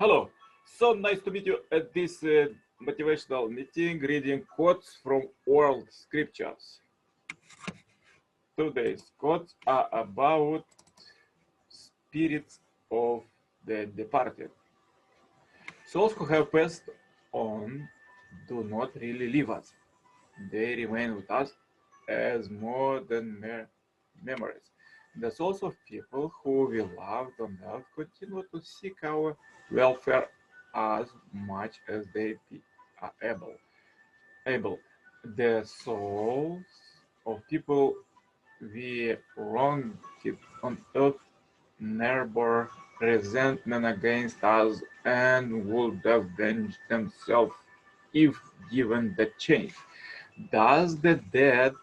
Hello, so nice to meet you at this motivational meeting reading quotes from world scriptures. Today's quotes are about spirits of the departed. Souls who have passed on do not really leave us. They remain with us as more than mere memories. The souls of people who we loved on earth continue to seek our welfare as much as they are able. The souls of people we wronged on earth neighbor resentment against us and would avenge themselves if given the chance. Thus, the dead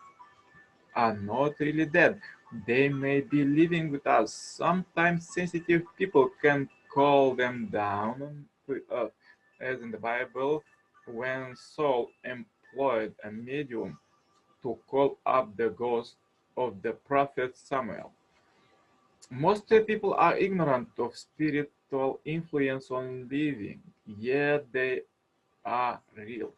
are not really dead. They may be living with us. Sometimes sensitive people can call them down to earth, as in the Bible, when Saul employed a medium to call up the ghost of the prophet Samuel. Most people are ignorant of spiritual influence on living, yet they are real.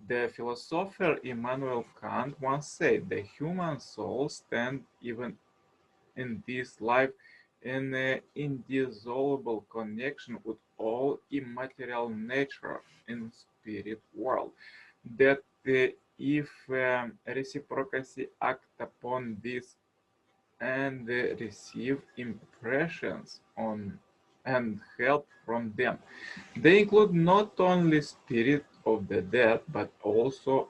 The philosopher Immanuel Kant once said the human soul stands even in this life in an indissoluble connection with all immaterial nature in spirit world. That if reciprocity act upon this and receive impressions on and help from them. They include not only spirit of the dead, but also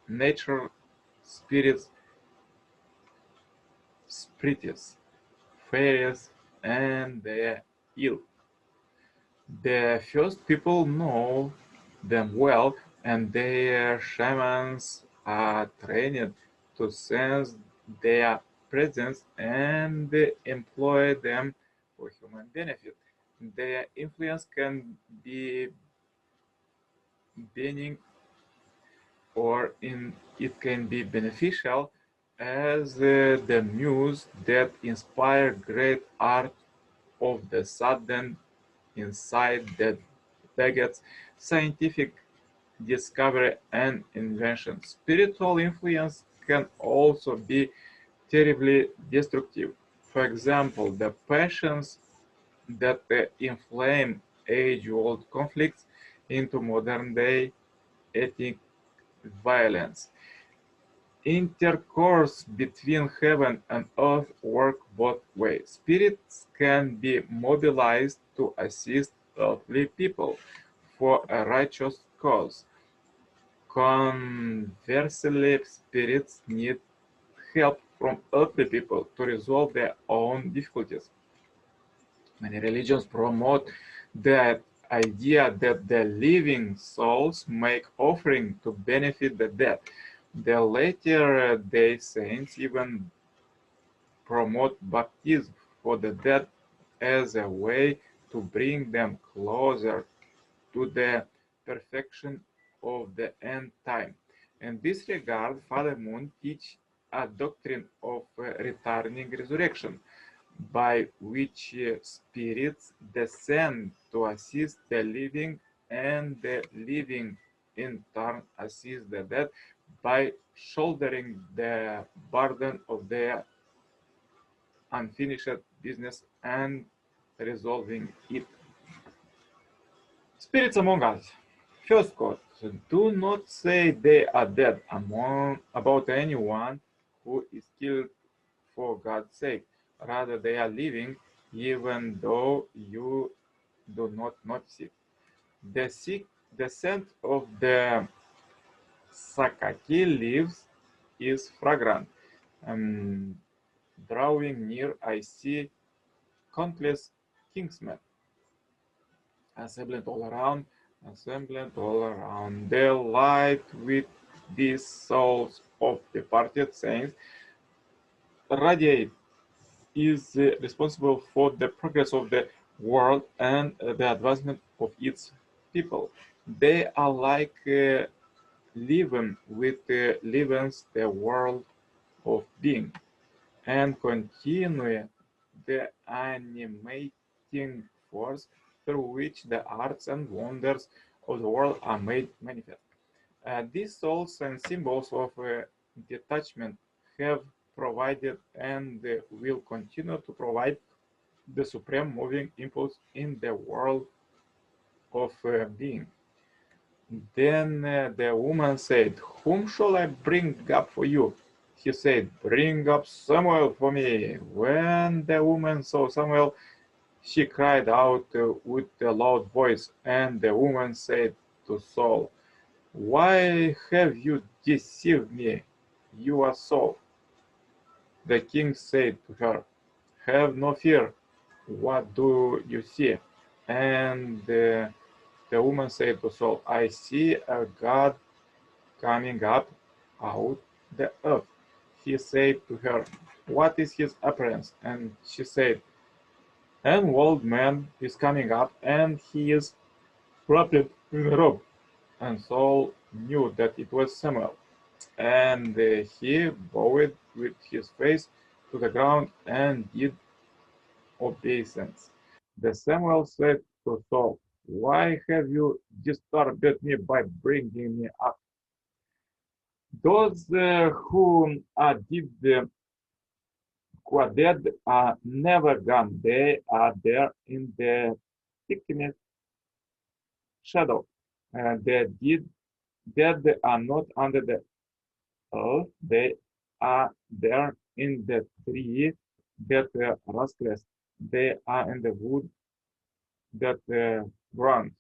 nature spirits, spiritus, fairies, and their ill. The first people know them well, and their shamans are trained to sense their presence and employ them for human benefit. Their influence can be benign or it can be beneficial as the muse that inspire great art of the sudden insight that begets scientific discovery and invention. Spiritual influence can also be terribly destructive. For example, the passions that inflame age-old conflicts into modern-day ethnic violence. Intercourse between heaven and earth work both ways. Spirits can be mobilized to assist earthly people for a righteous cause. Conversely, spirits need help from earthly people to resolve their own difficulties. Many religions promote the idea that the living souls make offering to benefit the dead. The later day saints even promote baptism for the dead as a way to bring them closer to the perfection of the end time. In this regard, Father Moon teaches a doctrine of returning resurrection, by which spirits descend to assist the living, and the living in turn assist the dead by shouldering the burden of their unfinished business and resolving it. Spirits among us. First quote: do not say they are dead about anyone who is killed for God's sake. Rather, they are living, even though you do not notice it. The scent of the sakaki leaves is fragrant. Um, Drawing near, I see countless kingsmen assembling all around. The light with these souls of departed saints radiate is responsible for the progress of the world and the advancement of its people. They are like leaven with leavens the world of being and continue the animating force through which the arts and wonders of the world are made manifest. These souls and symbols of detachment have provided and will continue to provide the supreme moving impulse in the world of being. Then the woman said, "Whom shall I bring up for you?" He said, "Bring up Samuel for me." When the woman saw Samuel, she cried out with a loud voice, and the woman said to Saul, "Why have you deceived me? You are Saul." The king said to her, "Have no fear. What do you see?" And the woman said to Saul, "I see a God coming up out the earth." He said to her, "What is his appearance?" And she said, "An old man is coming up, and he is wrapped in a robe." And Saul knew that it was Samuel. And he bowed with his face to the ground and did obeisance. The Samuel said to Saul, "Why have you disturbed me by bringing me up? Those who are dead are never gone. They are there in the thickness shadow. The dead are not under the earth. They are there in the tree that rustles. They are in the wood that runs.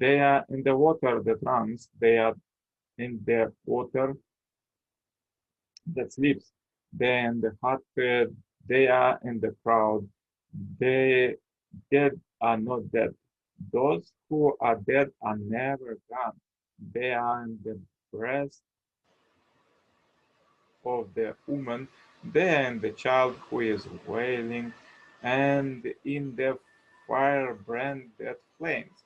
They are in the water that runs. They are in the water that sleeps. They are in the heart. They are in the crowd. They dead are not dead. Those who are dead are never gone. They are in the breast of the woman, then the child who is wailing, and in the firebrand flames.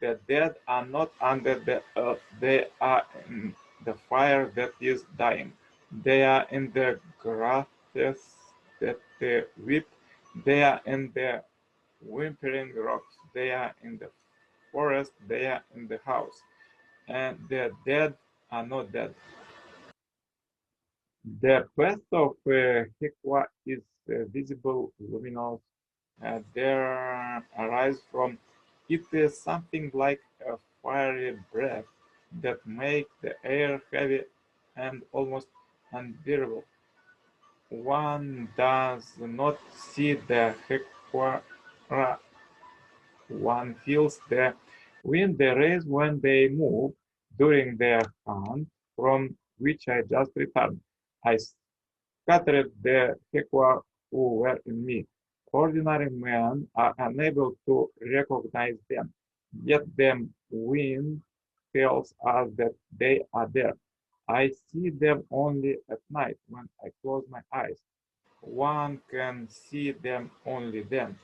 The dead are not under the earth, they are in the fire that is dying. They are in the grasses that weep, they are in the whimpering rocks, they are in the forest, they are in the house. And the dead are not dead. The path of Hekwa is visible, luminous. There arise from it something like a fiery breath that makes the air heavy and almost unbearable. One does not see the Hekwa, one feels the wind they raise when they move during their hunt, from which I just returned. I scattered the Hekwa who were in me. Ordinary men are unable to recognize them, yet the wind tells us that they are there. I see them only at night when I close my eyes. One can see them only then.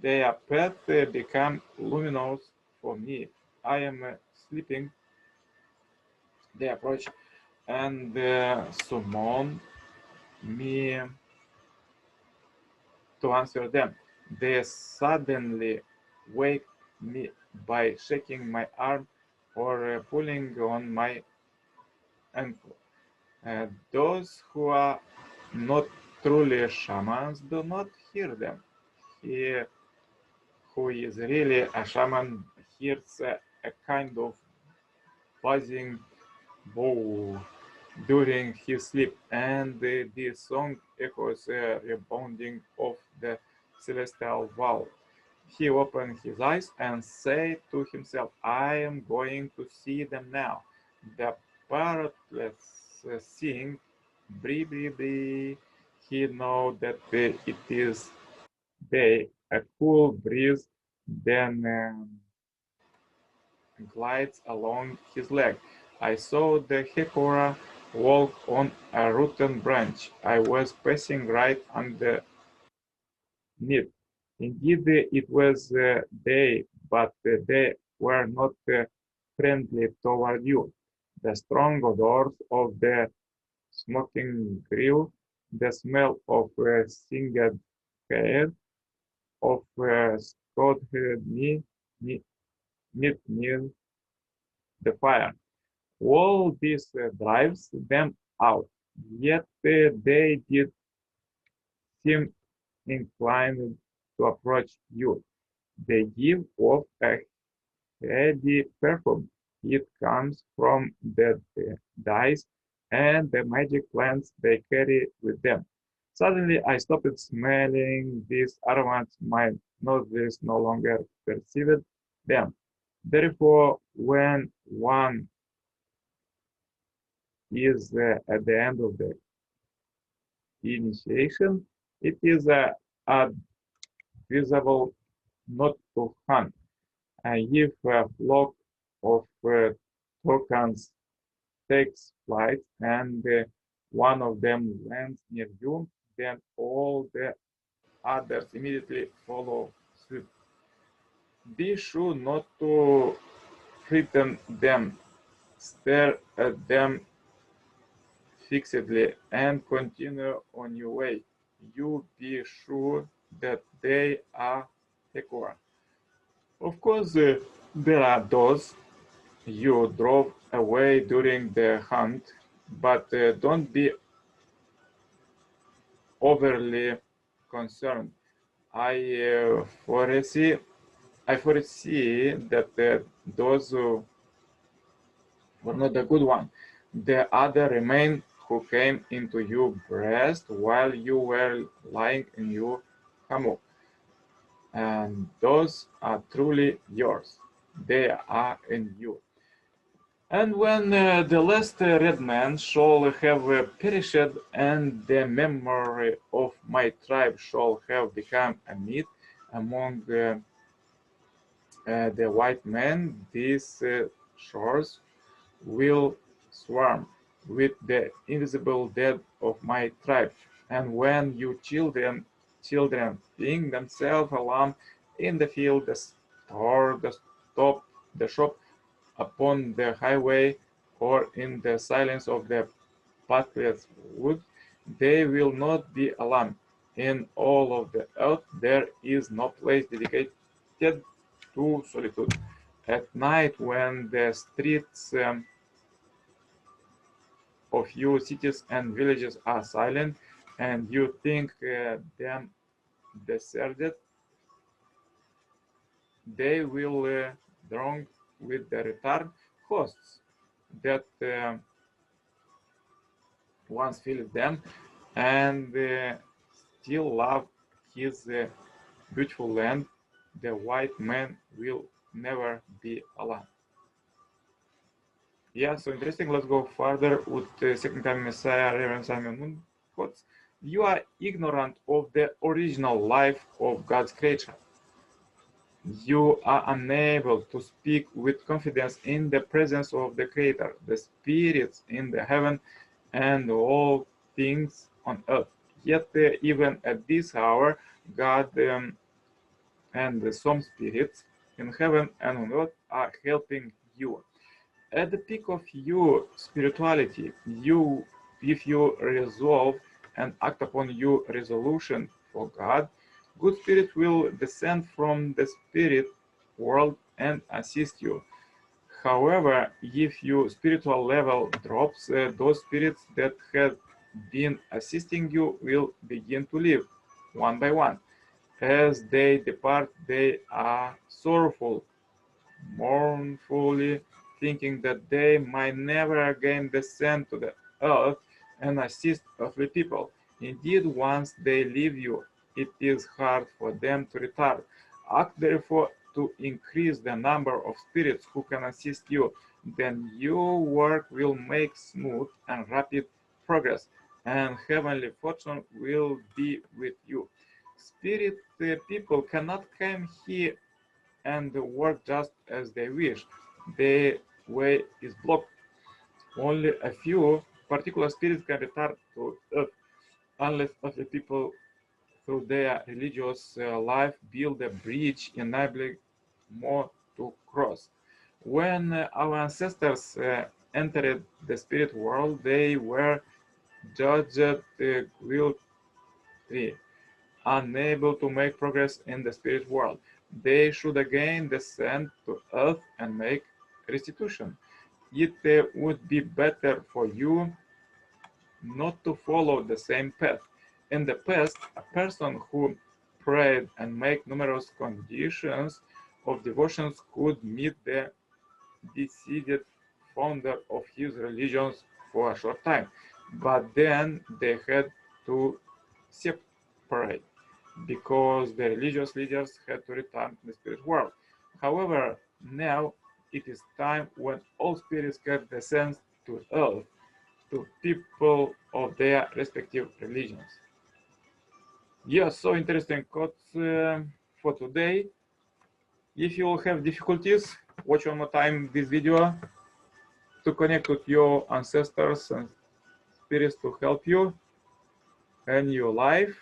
Their path become luminous for me. I am sleeping. They approach and summon me to answer them. They suddenly wake me by shaking my arm or pulling on my ankle. Those who are not truly shamans do not hear them. He who is really a shaman hears a kind of buzzing bow during his sleep, and the song echoes rebounding of the celestial vault. He opened his eyes and said to himself, "I am going to see them now." The parrotlets sing, "Bree, bree, bree." He knows that it is day. A cool breeze then glides along his leg. I saw the hicora walk on a rotten branch. I was passing right underneath. Indeed, it was they, but they were not friendly toward you. The strong odors of the smoking grill, the smell of singed hair, of scalded meat, meet near the fire. All this drives them out, yet they did seem inclined to approach you. They give off a heady perfume. It comes from the dyes and the magic plants they carry with them. Suddenly, I stopped smelling these aromas. My nostrils no longer perceived them. Therefore, when one is at the end of the initiation, it is advisable not to hunt. And if a flock of toucans takes flight and one of them lands near you, then all the others immediately follow suit. Be sure not to threaten them, stare at them fixedly, and continue on your way. You be sure that they are secure. Of course, there are those you drove away during the hunt, but don't be overly concerned. I foresee that those were not the good one. The other remain who came into your breast while you were lying in your hammock, and those are truly yours. They are in you. And when the last red man shall have perished, and the memory of my tribe shall have become a myth among the white men, these shores will swarm with the invisible dead of my tribe. And when you children think themselves alone in the field, the store, the stop, the shop, upon the highway, or in the silence of the pathless wood, they will not be alarmed. In all of the earth there is no place dedicated to solitude. At night, when the streets of your cities and villages are silent, and you think them deserted, they will throng with the returned hosts that once filled them, and still love his beautiful land. The white man will never be alone. Yeah, so interesting. Let's go further with the second time Messiah, Reverend Simon Moon quotes. You are ignorant of the original life of God's creature. You are unable to speak with confidence in the presence of the Creator, the spirits in the heaven, and all things on earth. Yet, even at this hour, God and some spirits in heaven and on earth are helping you. At the peak of your spirituality, if you resolve and act upon your resolution for God, good spirit will descend from the spirit world and assist you. However, if your spiritual level drops, those spirits that have been assisting you will begin to leave one by one. As they depart, they are sorrowful, mournfully thinking that they might never again descend to the earth and assist earthly people. Indeed, once they leave you, it is hard for them to return. Act therefore to increase the number of spirits who can assist you. Then your work will make smooth and rapid progress, and heavenly fortune will be with you. Spirit people cannot come here and work just as they wish. Their way is blocked. Only a few particular spirits can return to Earth, unless other people, through their religious life, build a bridge enabling more to cross. When our ancestors entered the spirit world, they were judged guilty, unable to make progress in the spirit world. they should again descend to earth and make restitution. It would be better for you not to follow the same path. In the past, a person who prayed and made numerous conditions of devotions could meet the decided founder of his religion for a short time, but then they had to separate because the religious leaders had to return to the spirit world. However, now it is time when all spirits can descend to earth to people of their respective religions. Yes, so interesting quotes for today. If you have difficulties, watch one more time this video to connect with your ancestors and spirits to help you in your life.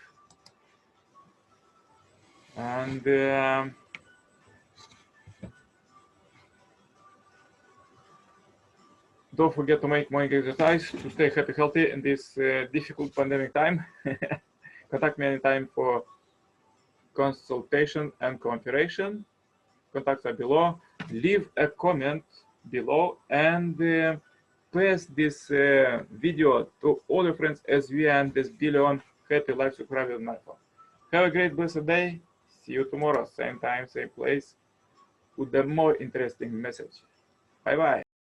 And don't forget to make morning exercise to stay happy, healthy in this difficult pandemic time. Contact me anytime for consultation and cooperation. Contacts are below. Leave a comment below and pass this video to all your friends as we end this billion happy lives with private mindful. Have a great blessed day. See you tomorrow, same time, same place, with a more interesting message. Bye bye.